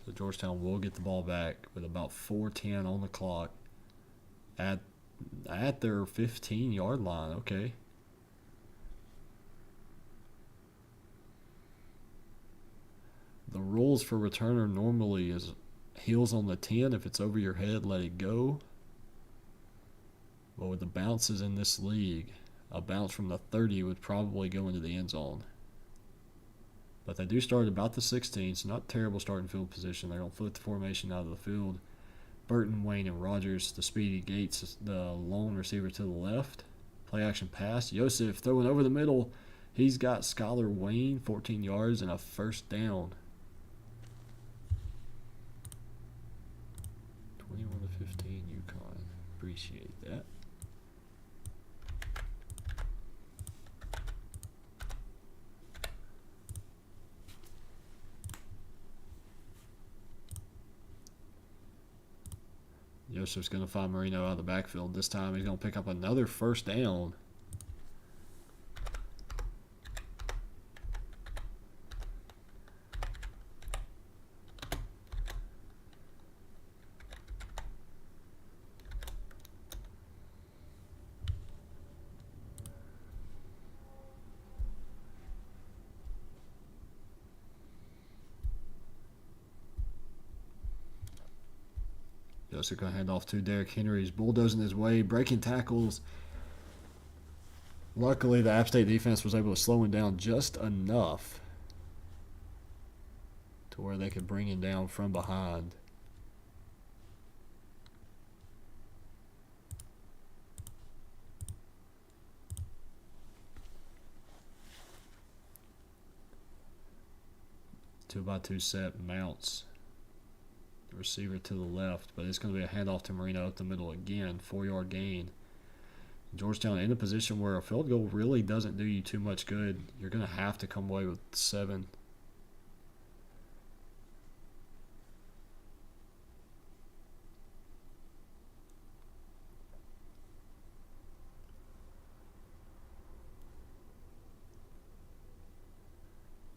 So Georgetown will get the ball back with about 4:10 on the clock at their 15-yard line. Okay. The rules for returner normally is heels on the 10. If it's over your head, let it go. But with the bounces in this league, a bounce from the 30 would probably go into the end zone. But they do start at about the 16, so not terrible starting field position. They're going to flip the formation out of the field. Burton, Wayne, and Rogers, the speedy Gates, the lone receiver to the left. Play action pass. Yosef throwing over the middle. He's got Skylar Wayne, 14 yards, and a first down. 21 to 15, UConn. Appreciate that. Yosef's going to find Marino out of the backfield. This time he's going to pick up another first down. Joseph going to hand off to Derrick Henry. He's bulldozing his way, breaking tackles. Luckily, the App State defense was able to slow him down just enough to where they could bring him down from behind. 2x2 set mounts the receiver to the left, but it's going to be a handoff to Marino up the middle again. 4-yard gain. Georgetown in a position where a field goal really doesn't do you too much good. You're going to have to come away with 7.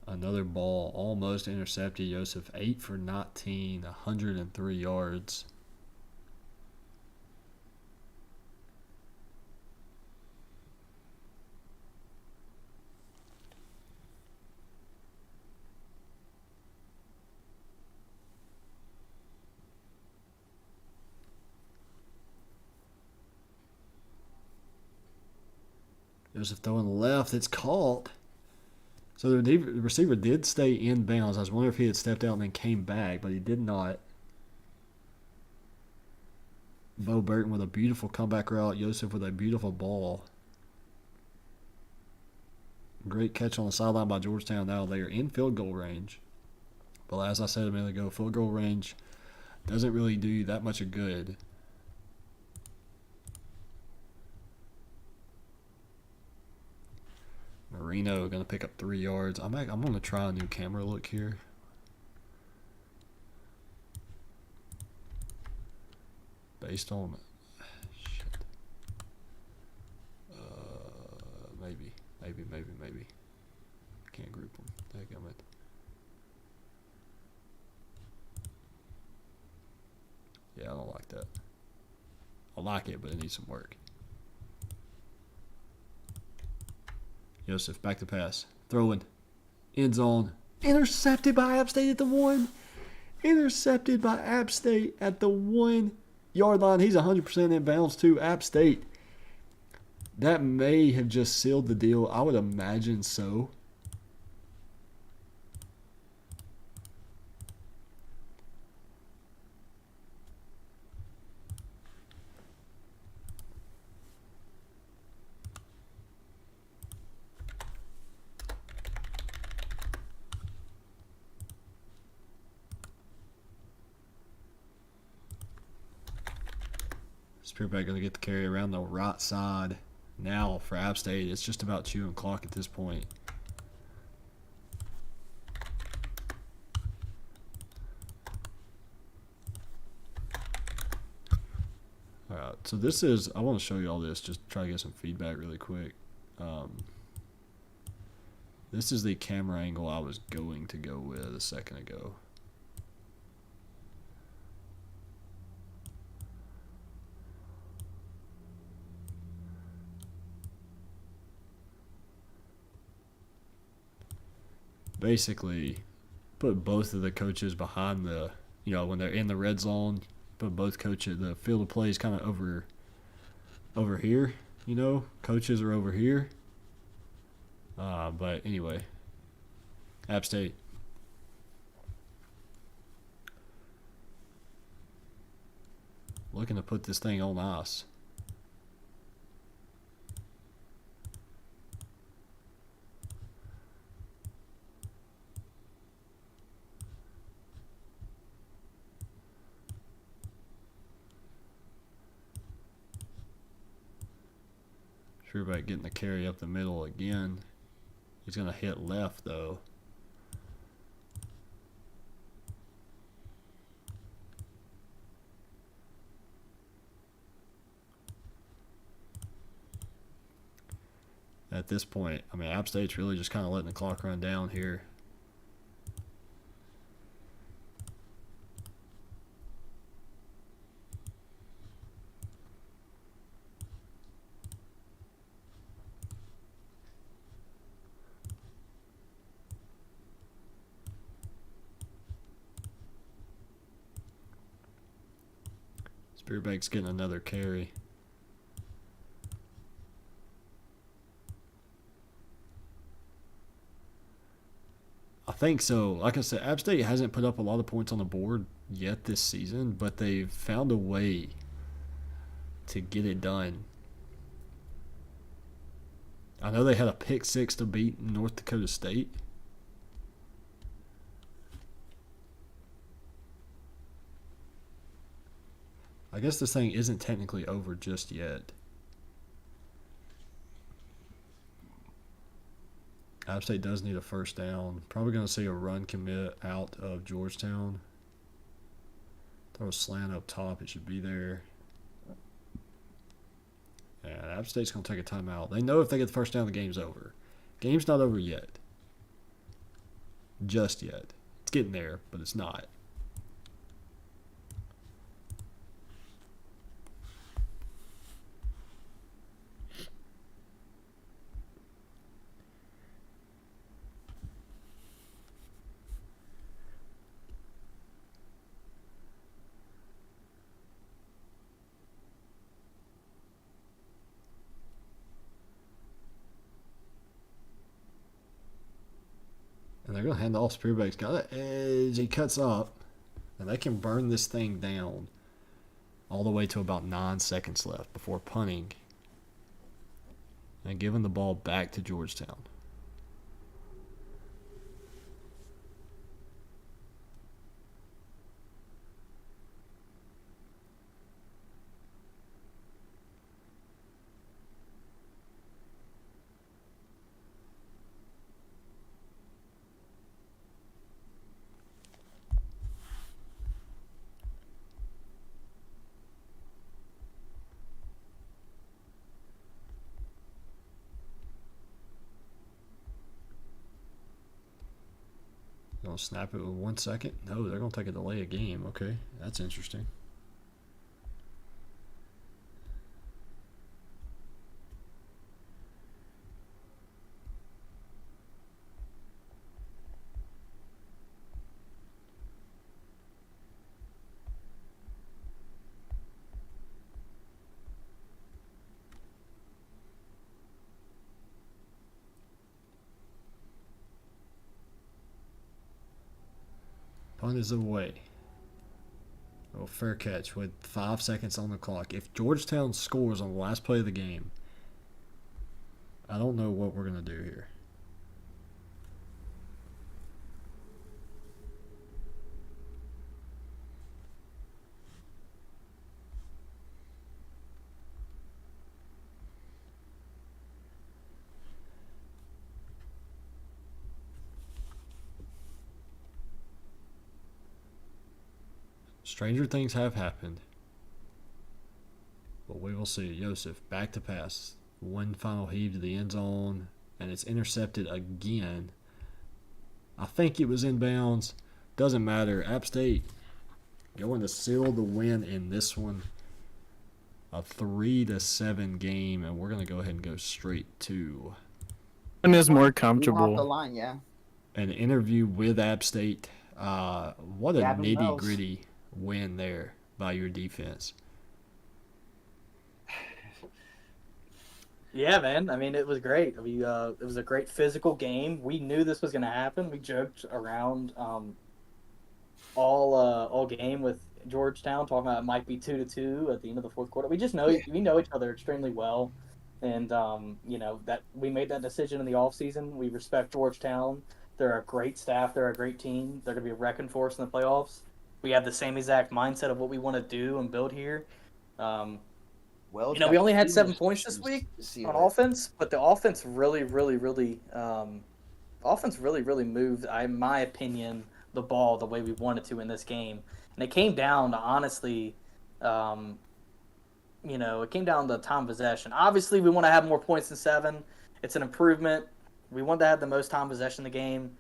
Another ball almost intercepted. Joseph 8 for 19, 103 yards. Joseph throwing left. It's caught. So the receiver did stay in bounds. I was wondering if he had stepped out and then came back, but he did not. Bo Burton with a beautiful comeback route. Joseph with a beautiful ball. Great catch on the sideline by Georgetown. Now they are in field goal range. But as I said a minute ago, field goal range doesn't really do you that much of good. Marino going to pick up 3 yards. I'm going to try a new camera look here. Based on shit. Maybe. Can't group them. Dadgummit. Yeah, I don't like that. I like it, but it needs some work. Joseph, back to pass. Throwing. End zone. Intercepted by App State at the 1. Intercepted by App State at the 1-yard line. He's 100% in bounds to App State. That may have just sealed the deal. I would imagine so. Spearback going to get the carry around the right side. Now for App State, it's just about chewing clock at this point. Alright, so this is, I want to show you all this, just try to get some feedback really quick. This is the camera angle I was going to go with a second ago. Basically, put both of the coaches behind the, when they're in the red zone, put both coaches, the field of play is kind of over here, coaches are over here. But anyway, App State. Looking to put this thing on ice. Spearback getting the carry up the middle again. He's going to hit left, though. At this point, App State's really just kind of letting the clock run down here. Spearbank's getting another carry. I think so. Like I said, App State hasn't put up a lot of points on the board yet this season, but they've found a way to get it done. I know they had a pick 6 to beat North Dakota State. I guess this thing isn't technically over just yet. App State does need a first down. Probably going to see a run commit out of Georgetown. Throw a slant up top. It should be there. And App State's going to take a timeout. They know if they get the first down, the game's over. Game's not over yet. Just yet. It's getting there, but it's not. And they're going to hand off. Spearback's got an edge. He cuts up. And they can burn this thing down all the way to about 9 seconds left before punting and giving the ball back to Georgetown. Gonna snap it with 1 second? No, they're gonna take a delay of game. Okay, that's interesting. Punt is away. Oh, fair catch with 5 seconds on the clock. If Georgetown scores on the last play of the game, I don't know what we're going to do here. Stranger things have happened. But we will see. Joseph back to pass. One final heave to the end zone. And it's intercepted again. I think it was inbounds. Doesn't matter. App State going to seal the win in this one. A 3-7 game. And we're going to go ahead and go straight to One is more Off the comfortable. line, yeah. an interview with App State. What a Gavin Wells. nitty-gritty win there by your defense. Yeah, man. I mean, it was great. I mean, it was a great physical game. We knew this was going to happen. We joked around all game with Georgetown, talking about it might be 2-2 at the end of the fourth quarter. We just know we know each other extremely well, and that we made that decision in the offseason. We respect Georgetown. They're a great staff. They're a great team. They're going to be a wrecking force in the playoffs. We have the same exact mindset of what we want to do and build here. Well, We only had 7 points this week on offense, but the offense really moved, in my opinion, the ball the way we wanted to in this game. And it came down to, honestly, it came down to time of possession. Obviously, we want to have more points than 7. It's an improvement. We want to have the most time possession in the game.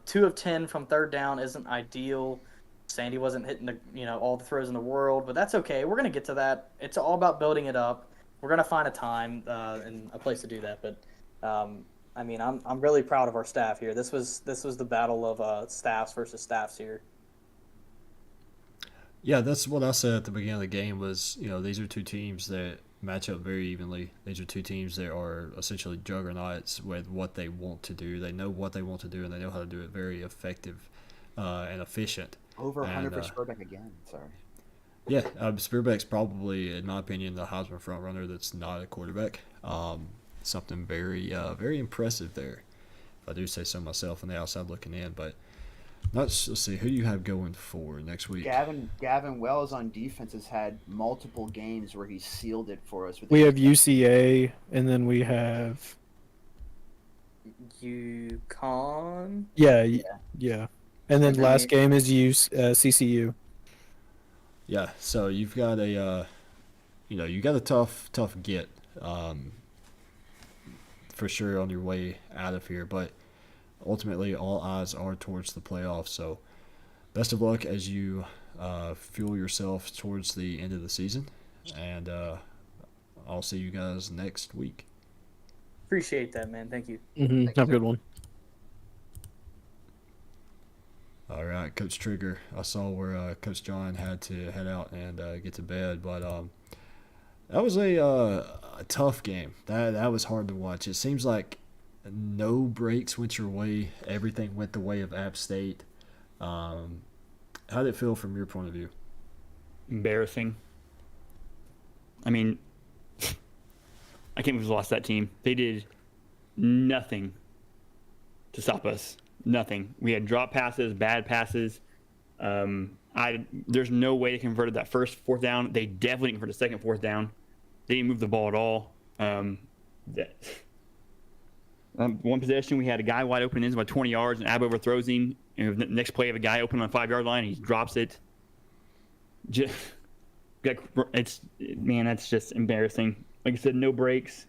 2 of 10 from third down isn't ideal. Sandy wasn't hitting all the throws in the world, but that's okay. We're gonna get to that. It's all about building it up. We're gonna find a time and a place to do that. But I'm really proud of our staff here. This was the battle of staffs versus staffs here. Yeah, that's what I said at the beginning of the game was, these are two teams that match up very evenly. These are two teams that are essentially juggernauts with what they want to do. They know what they want to do, and they know how to do it very effective and efficient. Over 100 for Spurbeck again. Sorry. Yeah, Spearback's probably, in my opinion, the Heisman front runner that's not a quarterback. Something very, very impressive there, if I do say so myself on the outside looking in. But let's see. Who do you have going for next week? Gavin Wells on defense has had multiple games where he's sealed it for us. We have UCA, and then we have UConn. yeah. And then And then last we- game is CCU. Yeah, so you've got a you got a tough get for sure on your way out of here, but ultimately all eyes are towards the playoffs. So best of luck as you fuel yourself towards the end of the season, and I'll see you guys next week. Appreciate that, man. Thank you. Mm-hmm. Have a good one. All right, Coach Trigger. I saw where Coach John had to head out and get to bed, but that was a tough game. That was hard to watch. It seems like no breaks went your way. Everything went the way of App State. How did it feel from your point of view? Embarrassing. I mean, I can't believe we lost that team. They did nothing to stop us. Nothing. We had drop passes, bad passes. There's no way they converted that first fourth down. They definitely converted the second fourth down. They didn't move the ball at all. One possession, we had a guy wide open in about 20 yards, and Ab overthrows him. And the next play, have a guy open on the 5-yard line, and he drops it. That's just embarrassing. Like I said, no breaks.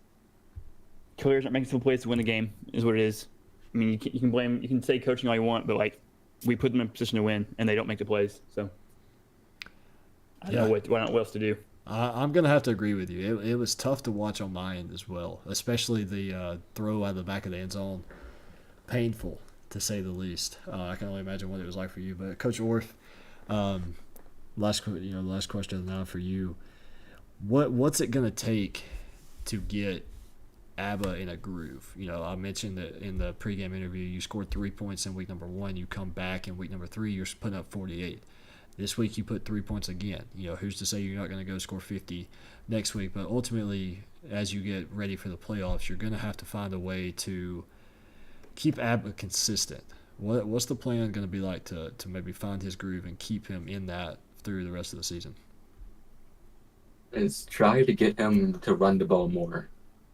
Killers aren't making some plays to win the game, is what it is. I mean, you can say coaching all you want, but like we put them in a position to win, and they don't make the plays. So I don't know what else to do. I'm gonna have to agree with you. It was tough to watch on my end as well, especially the throw out of the back of the end zone. Painful, to say the least. I can only imagine what it was like for you. But Coach Orff, last question now for you. What's it gonna take to get ABBA in a groove? I mentioned that in the pregame interview, you scored 3 points in week number 1. You come back in week number 3, you're putting up 48. This week you put 3 points again. Who's to say you're not going to go score 50 next week? But ultimately, as you get ready for the playoffs, you're going to have to find a way to keep ABBA consistent. What's the plan going to be like to maybe find his groove and keep him in that through the rest of the season? Is try to get him to run the ball more.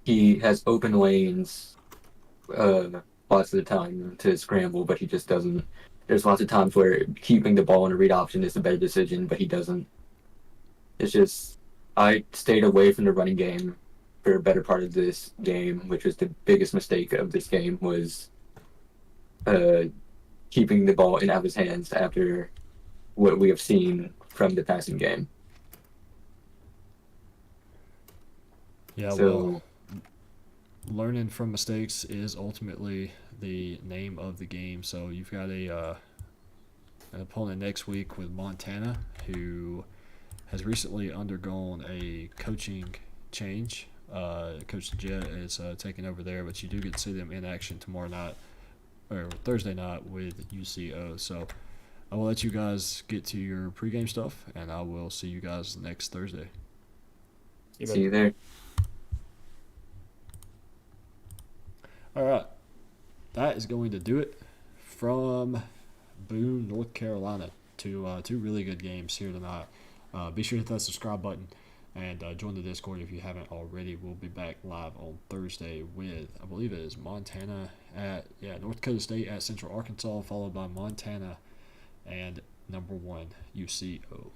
He has open lanes lots of the time to scramble, but he just doesn't. There's lots of times where keeping the ball in a read option is a better decision, but he doesn't. It's just, I stayed away from the running game for a better part of this game, which was the biggest mistake of this game, was keeping the ball in Abba's hands after what we have seen from the passing game. Yeah, So, learning from mistakes is ultimately the name of the game. So you've got an opponent next week with Montana, who has recently undergone a coaching change. Coach Jet is taking over there, but you do get to see them in action tomorrow night or Thursday night with UCO. So I will let you guys get to your pregame stuff, and I will see you guys next Thursday. see you there. All right. That is going to do it from Boone, North Carolina. Two really good games here tonight. Be sure to hit that subscribe button and join the Discord if you haven't already. We'll be back live on Thursday with, I believe it is Montana North Dakota State at Central Arkansas, followed by Montana and number 1 UCO.